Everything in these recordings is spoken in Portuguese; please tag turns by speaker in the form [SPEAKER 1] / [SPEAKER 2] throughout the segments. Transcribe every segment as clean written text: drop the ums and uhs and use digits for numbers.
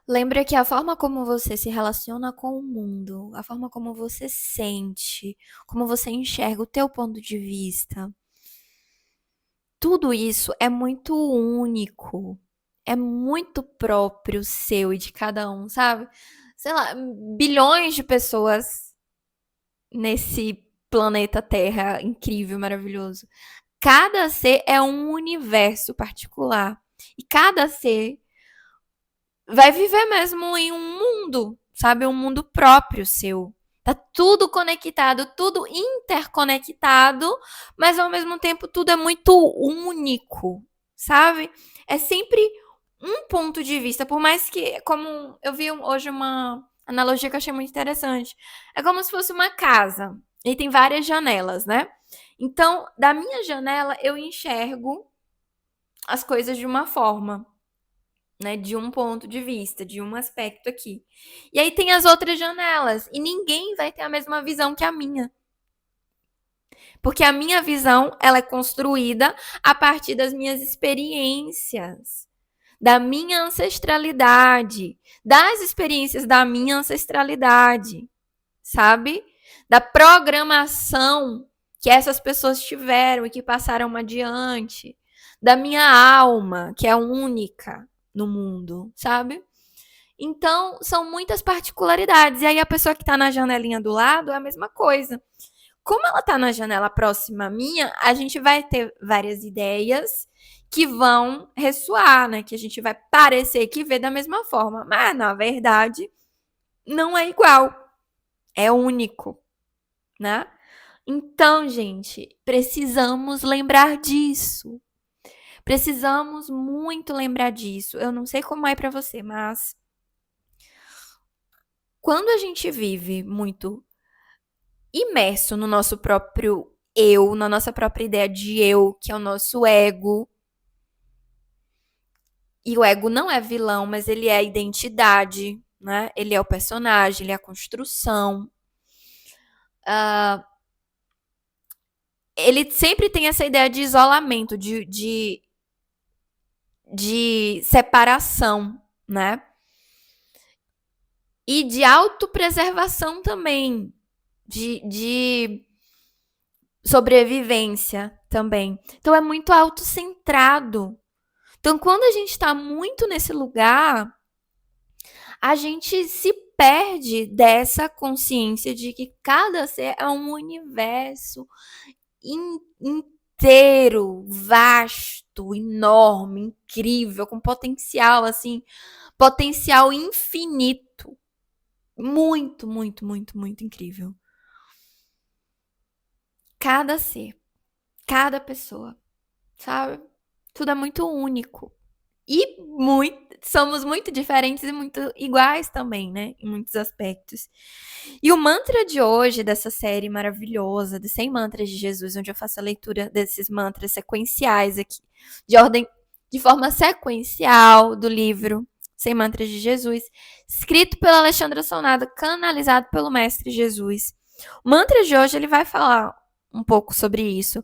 [SPEAKER 1] Lembra que a forma como você se relaciona com o mundo, a forma como você sente, como você enxerga o teu ponto de vista, tudo isso é muito único, é muito próprio seu e de cada um, sabe? Sei lá, bilhões de pessoas nesse planeta Terra incrível, maravilhoso. Cada ser é um universo particular. E cada ser vai viver mesmo em um mundo, sabe? Um mundo próprio seu. Tá tudo conectado, tudo interconectado, mas ao mesmo tempo tudo é muito único, sabe? É sempre um ponto de vista, por mais que, como eu vi hoje uma analogia que eu achei muito interessante, é como se fosse uma casa e tem várias janelas, né? Então, da minha janela eu enxergo as coisas de uma forma, né, de um ponto de vista, de um aspecto aqui. E aí tem as outras janelas e ninguém vai ter a mesma visão que a minha, porque a minha visão, ela é construída a partir das minhas experiências, da minha ancestralidade, das experiências da minha ancestralidade, sabe? Da programação que essas pessoas tiveram e que passaram adiante, da minha alma, que é única no mundo, sabe? Então, são muitas particularidades. E aí, a pessoa que está na janelinha do lado é a mesma coisa. Como ela está na janela próxima à minha, a gente vai ter várias ideias que vão ressoar, né? Que a gente vai parecer que vê da mesma forma. Mas, na verdade, não é igual. É único, né? Então, gente, precisamos lembrar disso. Precisamos muito lembrar disso. Eu não sei como é para você, mas quando a gente vive muito imerso no nosso próprio eu, na nossa própria ideia de eu, que é o nosso ego. E o ego não é vilão, mas ele é a identidade, né? Ele é o personagem, ele é a construção. Ele sempre tem essa ideia de isolamento, de separação, né? E de autopreservação também, de sobrevivência também. Então é muito autocentrado. Então, quando a gente está muito nesse lugar, a gente se perde dessa consciência de que cada ser é um universo inteiro, vasto, enorme, incrível, com potencial, assim, potencial infinito. Muito, muito, muito, muito incrível. Cada ser, cada pessoa, sabe? Tudo é muito único. E somos muito diferentes e muito iguais também, né? Em muitos aspectos. E o mantra de hoje, dessa série maravilhosa, de 100 mantras de Jesus, onde eu faço a leitura desses mantras sequenciais aqui, de ordem, de forma sequencial do livro 100 mantras de Jesus, escrito pela Alexandra Sonada, canalizado pelo Mestre Jesus. O mantra de hoje, ele vai falar um pouco sobre isso.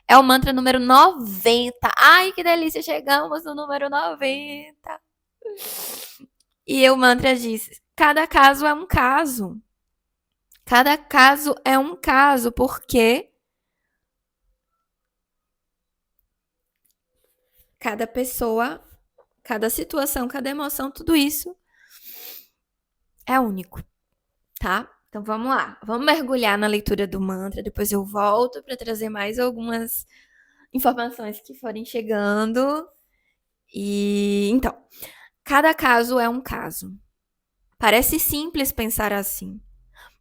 [SPEAKER 1] É o mantra número 90. Ai, que delícia, chegamos no número 90. E o mantra diz: cada caso é um caso. Cada caso é um caso, porque cada pessoa, cada situação, cada emoção, tudo isso é único, tá? Então vamos lá, vamos mergulhar na leitura do mantra. Depois eu volto para trazer mais algumas informações que forem chegando. E então, cada caso é um caso. Parece simples pensar assim,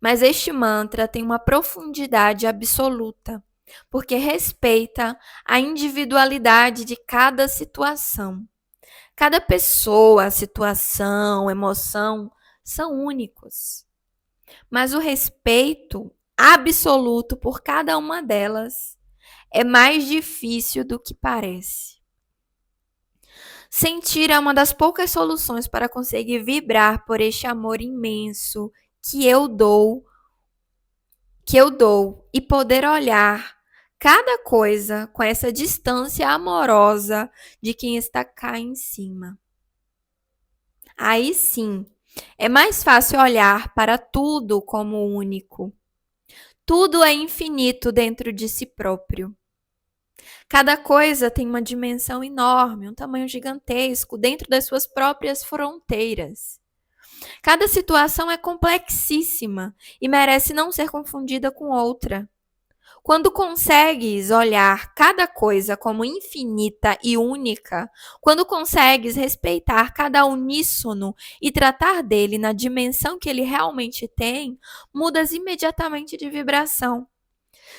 [SPEAKER 1] mas este mantra tem uma profundidade absoluta, porque respeita a individualidade de cada situação. Cada pessoa, situação, emoção são únicos, mas o respeito absoluto por cada uma delas é mais difícil do que parece. Sentir é uma das poucas soluções para conseguir vibrar por este amor imenso que eu dou e poder olhar cada coisa com essa distância amorosa de quem está cá em cima. Aí sim, é mais fácil olhar para tudo como único. Tudo é infinito dentro de si próprio. Cada coisa tem uma dimensão enorme, um tamanho gigantesco dentro das suas próprias fronteiras. Cada situação é complexíssima e merece não ser confundida com outra. Quando consegues olhar cada coisa como infinita e única, quando consegues respeitar cada uníssono e tratar dele na dimensão que ele realmente tem, mudas imediatamente de vibração.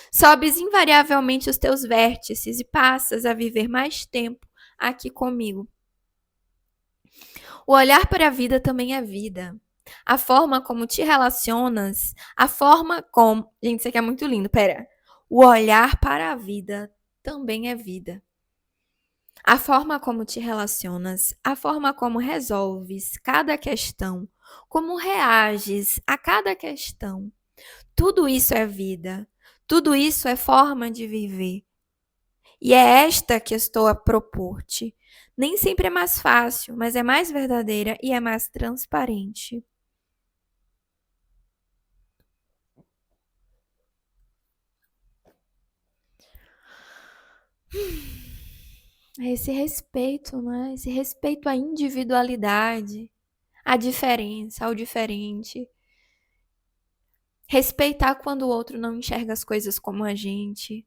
[SPEAKER 1] Sobes invariavelmente os teus vértices e passas a viver mais tempo aqui comigo. O olhar para a vida também é vida. A forma como te relacionas, a forma como. Gente, isso aqui é muito lindo, pera. O olhar para a vida também é vida. A forma como te relacionas, a forma como resolves cada questão, como reages a cada questão. Tudo isso é vida. Tudo isso é forma de viver. E é esta que estou a propor-te. Nem sempre é mais fácil, mas é mais verdadeira e é mais transparente. É esse respeito, né? Esse respeito à individualidade, à diferença, ao diferente. Respeitar quando o outro não enxerga as coisas como a gente,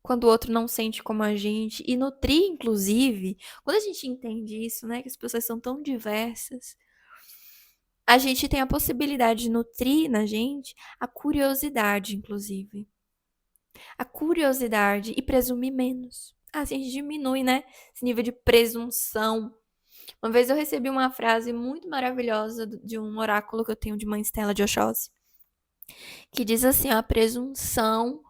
[SPEAKER 1] quando o outro não sente como a gente. E nutrir, inclusive, quando a gente entende isso, né? Que as pessoas são tão diversas, a gente tem a possibilidade de nutrir na gente a curiosidade, inclusive. A curiosidade e presumir menos. Assim a gente diminui, né? Esse nível de presunção. Uma vez eu recebi uma frase muito maravilhosa de um oráculo que eu tenho de Mãe Stella de Oxóssi, que diz assim: a presunção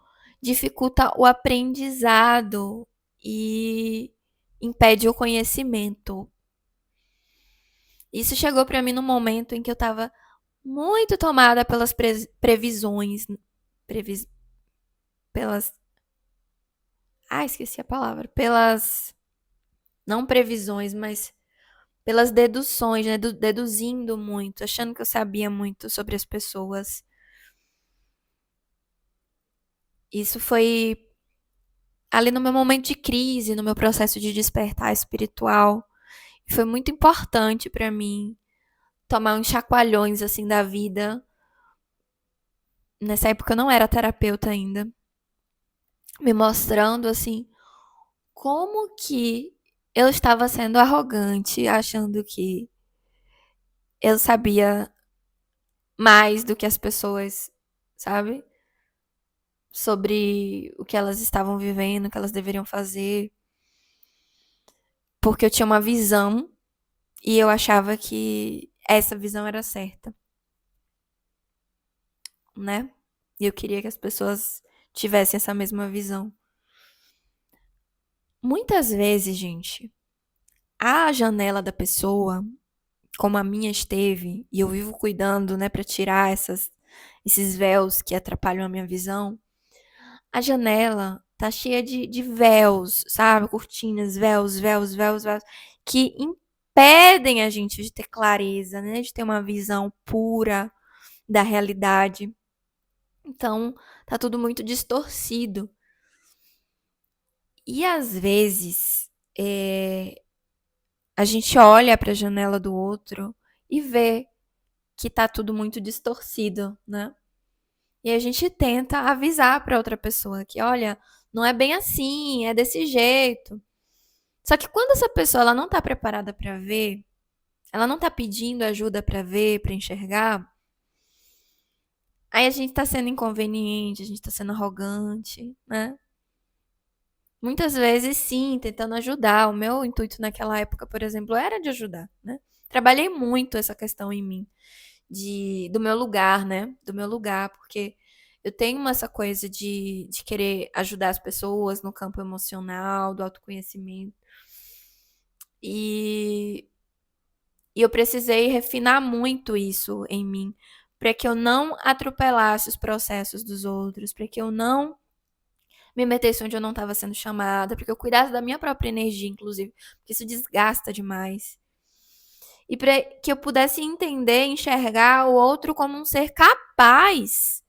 [SPEAKER 1] dificulta o aprendizado e impede o conhecimento. Isso chegou para mim no momento em que eu estava muito tomada pelas previsões, previs, pelas, esqueci a palavra, pelas não previsões, mas pelas deduções, né, deduzindo muito, achando que eu sabia muito sobre as pessoas. Isso foi ali no meu momento de crise, no meu processo de despertar espiritual. E foi muito importante para mim tomar uns chacoalhões assim da vida. Nessa época eu não era terapeuta ainda, me mostrando assim como que eu estava sendo arrogante, achando que eu sabia mais do que as pessoas, sabe? Sobre o que elas estavam vivendo, o que elas deveriam fazer, porque eu tinha uma visão e eu achava que essa visão era certa, né? E eu queria que as pessoas tivessem essa mesma visão. Muitas vezes, gente, a janela da pessoa, como a minha esteve, e eu vivo cuidando, né, para tirar esses véus que atrapalham a minha visão, a janela tá cheia de véus, sabe? Cortinas, véus, véus, véus, véus, que impedem a gente de ter clareza, né? De ter uma visão pura da realidade. Então, tá tudo muito distorcido. E às vezes, a gente olha para a janela do outro e vê que tá tudo muito distorcido, né? E a gente tenta avisar para outra pessoa que, olha, não é bem assim, é desse jeito. Só que quando essa pessoa ela não tá preparada para ver, ela não tá pedindo ajuda para ver, para enxergar, aí a gente tá sendo inconveniente, a gente tá sendo arrogante, né? Muitas vezes, sim, tentando ajudar. O meu intuito naquela época, por exemplo, era de ajudar, né? Trabalhei muito essa questão em mim, do meu lugar, né? Do meu lugar, porque eu tenho essa coisa de querer ajudar as pessoas no campo emocional, do autoconhecimento. E, e eu precisei refinar muito isso em mim, para que eu não atropelasse os processos dos outros, para que eu não me metesse onde eu não estava sendo chamada, porque eu cuidasse da minha própria energia, inclusive, porque isso desgasta demais. e para que eu pudesse entender, enxergar o outro como um ser capaz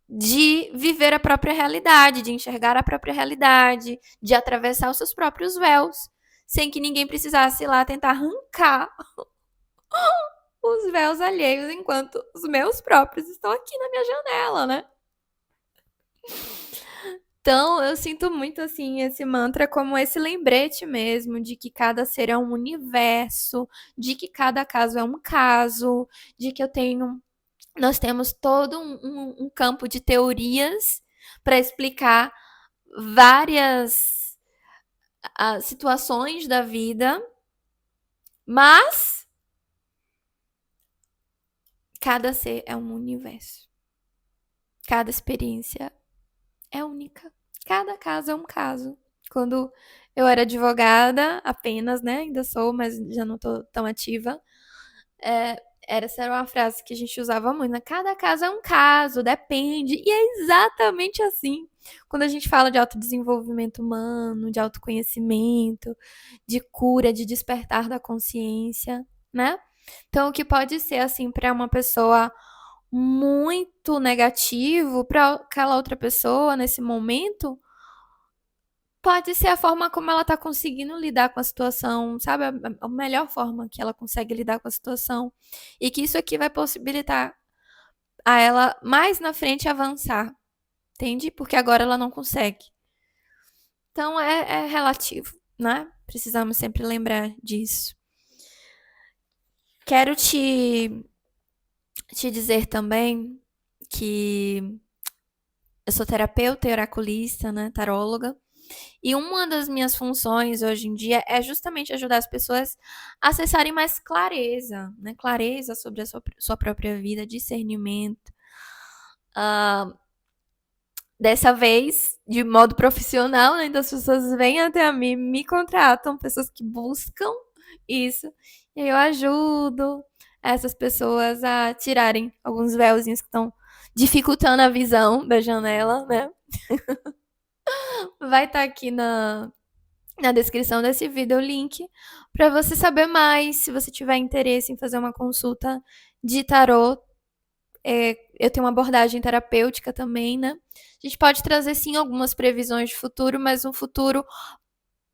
[SPEAKER 1] de viver a própria realidade, de enxergar a própria realidade, de atravessar os seus próprios véus, sem que ninguém precisasse ir lá tentar arrancar os véus alheios enquanto os meus próprios estão aqui na minha janela, né? Então, eu sinto muito assim esse mantra como esse lembrete mesmo de que cada ser é um universo, de que cada caso é um caso, de que nós temos todo um campo de teorias para explicar várias situações da vida, mas cada ser é um universo. Cada experiência é única. Cada caso é um caso. Quando eu era advogada, apenas, né? Ainda sou, mas já não tô tão ativa. Essa era uma frase que a gente usava muito, né? Cada caso é um caso, depende. E é exatamente assim. Quando a gente fala de autodesenvolvimento humano, de autoconhecimento, de cura, de despertar da consciência, né? Então, o que pode ser assim para uma pessoa muito negativo para aquela outra pessoa nesse momento, pode ser a forma como ela tá conseguindo lidar com a situação, sabe? A melhor forma que ela consegue lidar com a situação. E que isso aqui vai possibilitar a ela mais na frente avançar, entende? Porque agora ela não consegue. Então é relativo, né? Precisamos sempre lembrar disso. Quero te dizer também que eu sou terapeuta e oraculista, né? Taróloga. E uma das minhas funções hoje em dia é justamente ajudar as pessoas a acessarem mais clareza, né? Clareza sobre a sua própria vida, discernimento. Dessa vez, de modo profissional, né? Então as pessoas vêm até a mim, me contratam, pessoas que buscam isso. E aí eu ajudo essas pessoas a tirarem alguns véuzinhos que estão dificultando a visão da janela, né? Vai estar aqui na descrição desse vídeo o link para você saber mais, se você tiver interesse em fazer uma consulta de tarô. Eu tenho uma abordagem terapêutica também, né? A gente pode trazer sim algumas previsões de futuro, mas um futuro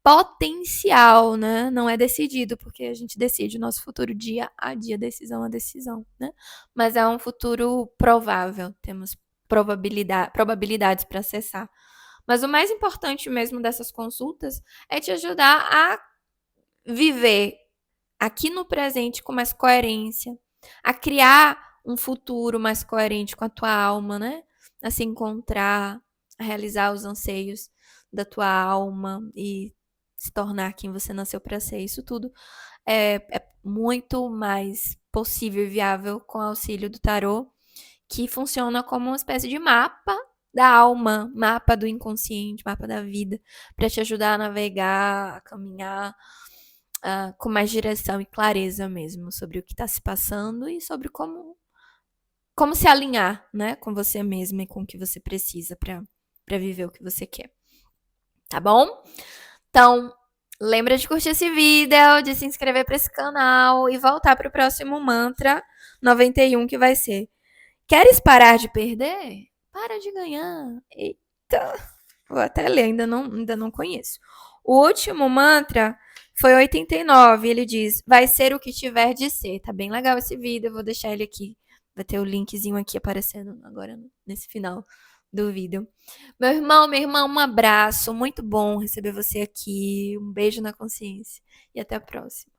[SPEAKER 1] potencial, né? Não é decidido, porque a gente decide o nosso futuro dia a dia, decisão a decisão, né? Mas é um futuro provável, temos probabilidades para acessar. Mas o mais importante mesmo dessas consultas é te ajudar a viver aqui no presente com mais coerência, a criar um futuro mais coerente com a tua alma, né? A se encontrar, a realizar os anseios da tua alma e se tornar quem você nasceu para ser. Isso tudo é muito mais possível e viável com o auxílio do tarô, que funciona como uma espécie de mapa da alma, mapa do inconsciente, mapa da vida, para te ajudar a navegar, a caminhar com mais direção e clareza mesmo sobre o que está se passando e sobre como se alinhar, né, com você mesma e com o que você precisa para viver o que você quer. Tá bom? Então, lembra de curtir esse vídeo, de se inscrever para esse canal e voltar para o próximo mantra 91 que vai ser: queres parar de perder? Para de ganhar. Eita, vou até ler, ainda não conheço. O último mantra foi 89. Ele diz: vai ser o que tiver de ser. Tá bem legal esse vídeo, eu vou deixar ele aqui. Vai ter o linkzinho aqui aparecendo agora nesse final do vídeo. Meu irmão, minha irmã, um abraço. Muito bom receber você aqui. Um beijo na consciência. E até a próxima.